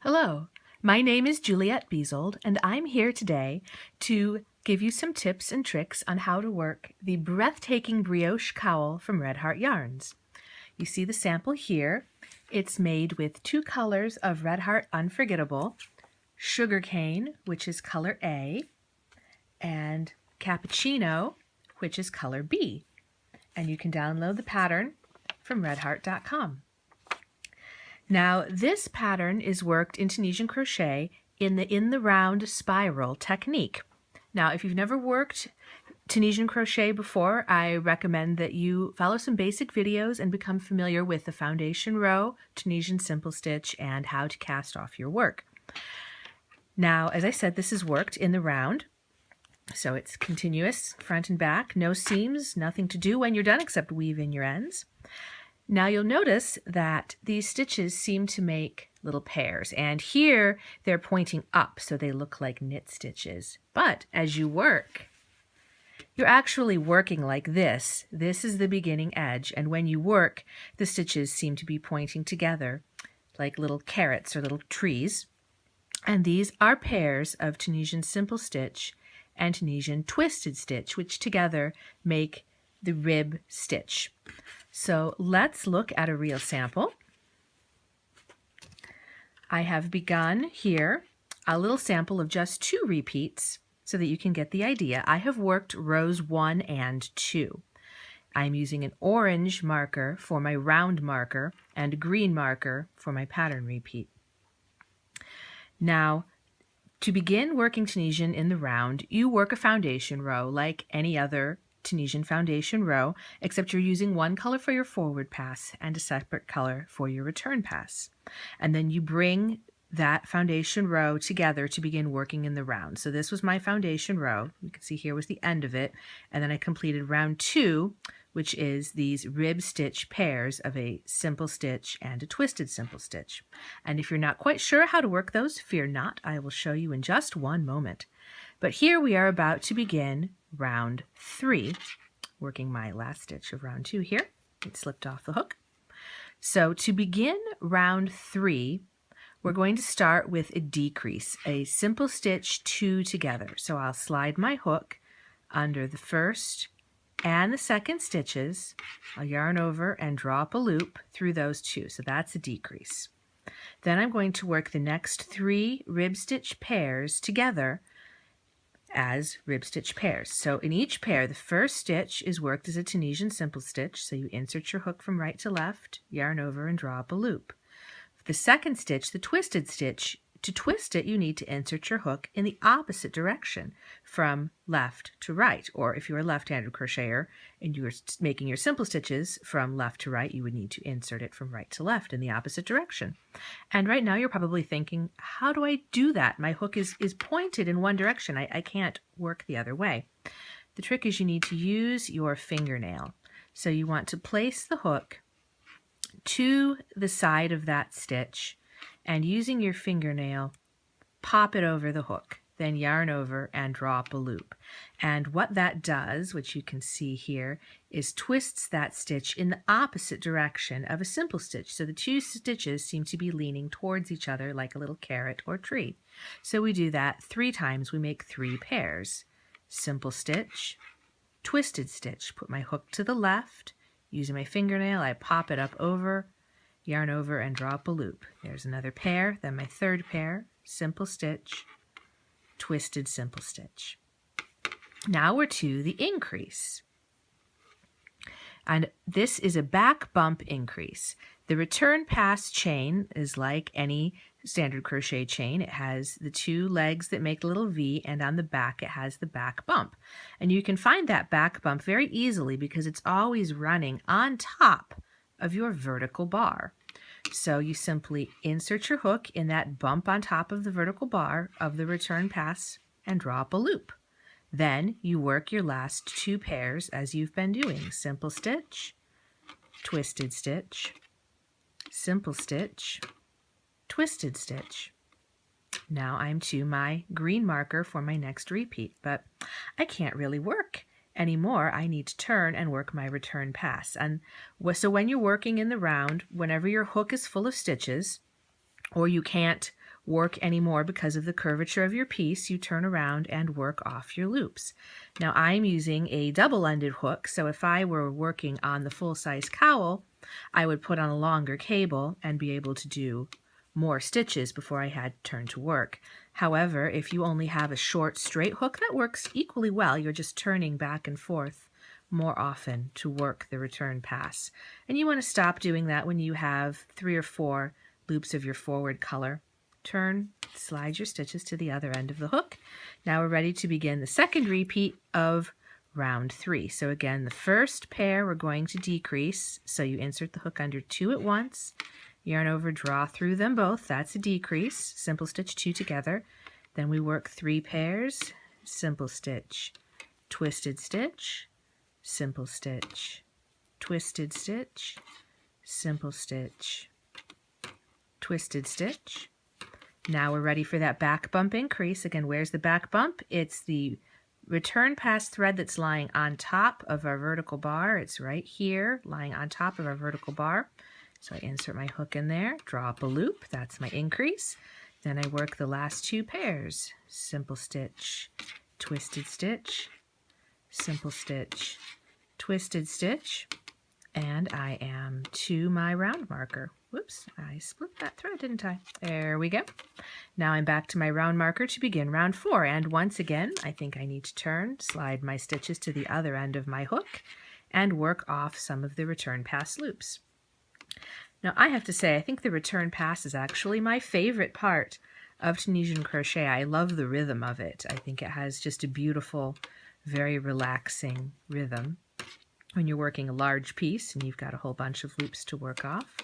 Hello, my name is Juliette Bezold, and I'm here today to give you some tips and tricks on how to work the Breathtaking Brioche Cowl from Red Heart Yarns. You see the sample here. It's made with 2 colors of Red Heart Unforgettable, Sugarcane, which is color A, and Cappuccino, which is color B. And you can download the pattern from redheart.com. Now, this pattern is worked in Tunisian crochet in the round spiral technique. Now, if you've never worked Tunisian crochet before, I recommend that you follow some basic videos and become familiar with the foundation row, Tunisian simple stitch, and how to cast off your work. Now, as I said, this is worked in the round. So it's continuous front and back, no seams, nothing to do when you're done except weave in your ends. Now you'll notice that these stitches seem to make little pairs, and here they're pointing up so they look like knit stitches. But as you work, you're actually working like this. This is the beginning edge, and when you work, the stitches seem to be pointing together like little carrots or little trees. And these are pairs of Tunisian simple stitch and Tunisian twisted stitch, which together make the rib stitch. So let's look at a real sample. I have begun here a little sample of just 2 repeats so that you can get the idea. I have worked rows 1 and 2. I'm using an orange marker for my round marker and a green marker for my pattern repeat. Now, to begin working Tunisian in the round, you work a foundation row like any other Tunisian foundation row, except you're using one color for your forward pass and a separate color for your return pass. And then you bring that foundation row together to begin working in the round. So this was my foundation row. You can see here was the end of it. And then I completed round 2, which is these rib stitch pairs of a simple stitch and a twisted simple stitch. And if you're not quite sure how to work those, fear not, I will show you in just one moment. But here we are about to begin round 3, working my last stitch of round 2 here. It slipped off the hook. So to begin round 3, we're going to start with a decrease, a simple stitch 2 together. So I'll slide my hook under the first and the second stitches. I'll yarn over and draw up a loop through those 2. So that's a decrease. Then I'm going to work the next 3 rib stitch pairs together as rib stitch pairs. So in each pair, the first stitch is worked as a Tunisian simple stitch. So you insert your hook from right to left, yarn over and draw up a loop. The second stitch, the twisted stitch, to twist it, you need to insert your hook in the opposite direction from left to right. Or if you're a left-handed crocheter and you're making your simple stitches from left to right, you would need to insert it from right to left in the opposite direction. And right now you're probably thinking, how do I do that? My hook is pointed in one direction. I can't work the other way. The trick is you need to use your fingernail. So you want to place the hook to the side of that stitch, and using your fingernail, pop it over the hook, then yarn over and draw up a loop. And what that does, which you can see here, is twists that stitch in the opposite direction of a simple stitch. So the 2 stitches seem to be leaning towards each other like a little carrot or tree. So we do that 3 times. We make 3 pairs. Simple stitch, twisted stitch. Put my hook to the left. Using my fingernail, I pop it up over, yarn over and draw up a loop. There's another pair, then my 3rd pair, simple stitch, twisted simple stitch. Now we're to the increase. And this is a back bump increase. The return pass chain is like any standard crochet chain. It has the 2 legs that make a little V, and on the back it has the back bump. And you can find that back bump very easily because it's always running on top of your vertical bar. So you simply insert your hook in that bump on top of the vertical bar of the return pass and draw up a loop. Then you work your last 2 pairs as you've been doing. Simple stitch, twisted stitch, simple stitch, twisted stitch. Now I'm to my green marker for my next repeat, but I can't really work anymore. I need to turn and work my return pass. And so when you're working in the round, whenever your hook is full of stitches, or you can't work anymore because of the curvature of your piece, you turn around and work off your loops. Now I'm using a double-ended hook, so if I were working on the full-size cowl, I would put on a longer cable and be able to do more stitches before I had to turn to work. However, if you only have a short straight hook, that works equally well. You're just turning back and forth more often to work the return pass. And you want to stop doing that when you have 3 or 4 loops of your forward color. Turn, slide your stitches to the other end of the hook. Now we're ready to begin the second repeat of round 3. So again, the first pair we're going to decrease. So you insert the hook under 2 at once, yarn over, draw through them both. That's a decrease. Simple stitch 2 together. Then we work 3 pairs, simple stitch, twisted stitch, simple stitch, twisted stitch, simple stitch, twisted stitch. Now we're ready for that back bump increase. Again, where's the back bump? It's the return pass thread that's lying on top of our vertical bar. It's right here, lying on top of our vertical bar. So I insert my hook in there, draw up a loop. That's my increase. Then I work the last 2 pairs. Simple stitch, twisted stitch, simple stitch, twisted stitch, and I am to my round marker. Whoops, I split that thread, didn't I? There we go. Now I'm back to my round marker to begin round 4. And once again, I think I need to turn, slide my stitches to the other end of my hook, and work off some of the return pass loops. Now I have to say, I think the return pass is actually my favorite part of Tunisian crochet. I love the rhythm of it. I think it has just a beautiful, very relaxing rhythm when you're working a large piece and you've got a whole bunch of loops to work off.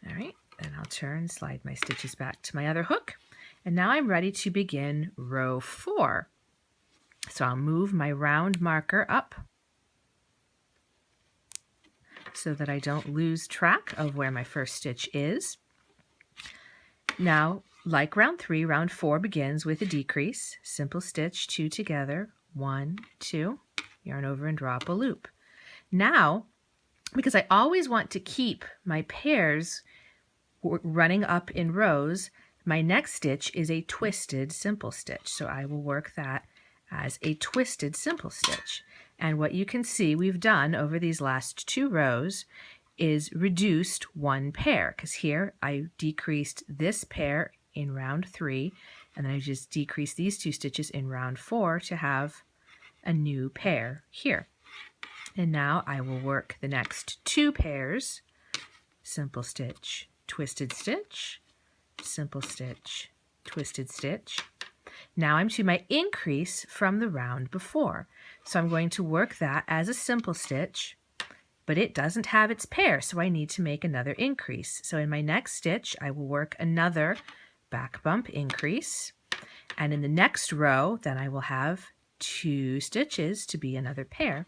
All right, then I'll turn, slide my stitches back to my other hook, and now I'm ready to begin row 4. So I'll move my round marker up so that I don't lose track of where my first stitch is. Now, like round 3, round 4 begins with a decrease. Simple stitch, 2 together, 1, 2, yarn over and draw up a loop. Now, because I always want to keep my pairs running up in rows, my next stitch is a twisted simple stitch. So I will work that as a twisted simple stitch. And what you can see we've done over these last 2 rows is reduced 1 pair, because here I decreased this pair in round 3, and then I just decreased these 2 stitches in round 4 to have a new pair here. And now I will work the next 2 pairs, simple stitch, twisted stitch, simple stitch, twisted stitch. Now I'm to my increase from the round before. So I'm going to work that as a simple stitch, but it doesn't have its pair, so I need to make another increase. So in my next stitch, I will work another back bump increase, and in the next row, then I will have 2 stitches to be another pair,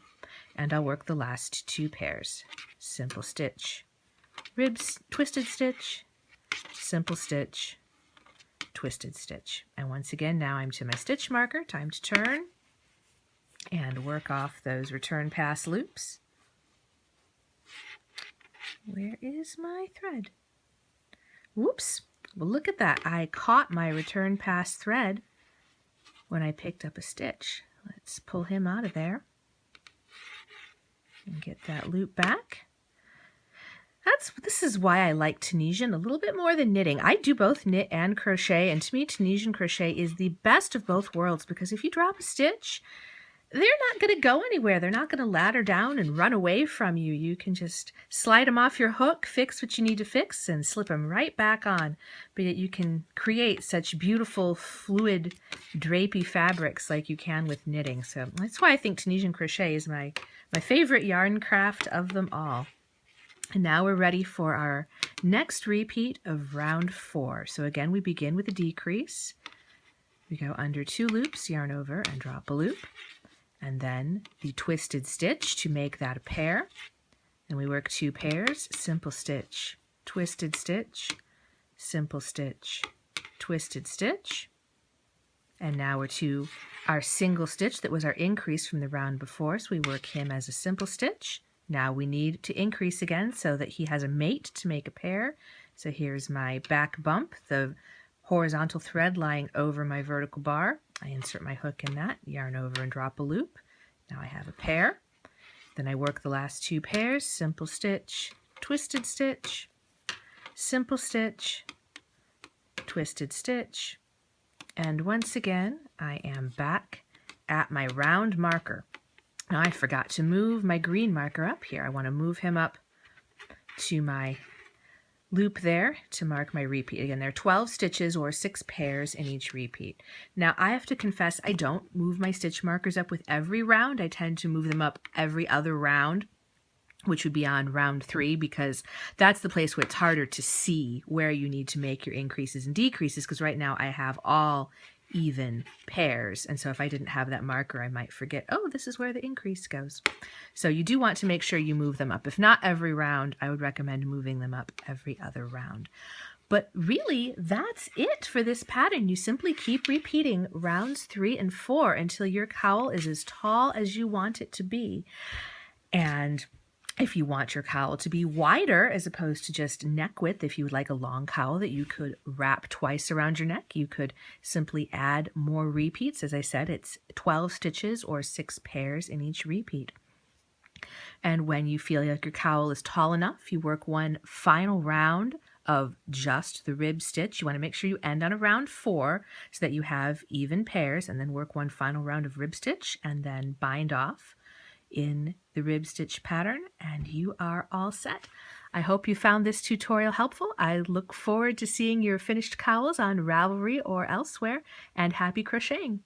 and I'll work the last 2 pairs. Simple stitch, ribs, twisted stitch, simple stitch, twisted stitch. And once again, now I'm to my stitch marker, time to turn and work off those return pass loops. Where is my thread? Whoops, well look at that. I caught my return pass thread when I picked up a stitch. Let's pull him out of there and get that loop back. This is why I like Tunisian a little bit more than knitting. I do both knit and crochet, and to me Tunisian crochet is the best of both worlds, because if you drop a stitch, they're not going to go anywhere. They're not going to ladder down and run away from you. You can just slide them off your hook, fix what you need to fix, and slip them right back on. But yet you can create such beautiful, fluid, drapey fabrics like you can with knitting. So that's why I think Tunisian crochet is my favorite yarn craft of them all. And now we're ready for our next repeat of round 4. So again, we begin with a decrease. We go under 2 loops, yarn over, and drop a loop. And then the twisted stitch to make that a pair. And we work 2 pairs, simple stitch, twisted stitch, simple stitch, twisted stitch. And now we're to our single stitch that was our increase from the round before. So we work him as a simple stitch. Now we need to increase again so that he has a mate to make a pair. So here's my back bump. The horizontal thread lying over my vertical bar. I insert my hook in that, yarn over and drop a loop. Now I have a pair. Then I work the last 2 pairs, simple stitch, twisted stitch, simple stitch, twisted stitch, and once again I am back at my round marker. Now I forgot to move my green marker up here. I want to move him up to my loop there to mark my repeat. Again, there are 12 stitches or 6 pairs in each repeat. Now I have to confess I don't move my stitch markers up with every round. I tend to move them up every other round, which would be on round 3, because that's the place where it's harder to see where you need to make your increases and decreases, because right now I have all even pairs, and so if I didn't have that marker I might forget, oh, this is where the increase goes. So you do want to make sure you move them up. If not every round, I would recommend moving them up every other round. But really, that's it for this pattern. You simply keep repeating rounds 3 and 4 until your cowl is as tall as you want it to be. And if you want your cowl to be wider as opposed to just neck width, if you would like a long cowl that you could wrap twice around your neck, you could simply add more repeats. As I said, it's 12 stitches or 6 pairs in each repeat. And when you feel like your cowl is tall enough, you work one final round of just the rib stitch. You want to make sure you end on a round 4 so that you have even pairs, and then work one final round of rib stitch and then bind off in the rib stitch pattern, and you are all set. I hope you found this tutorial helpful. I look forward to seeing your finished cowls on Ravelry or elsewhere, and happy crocheting!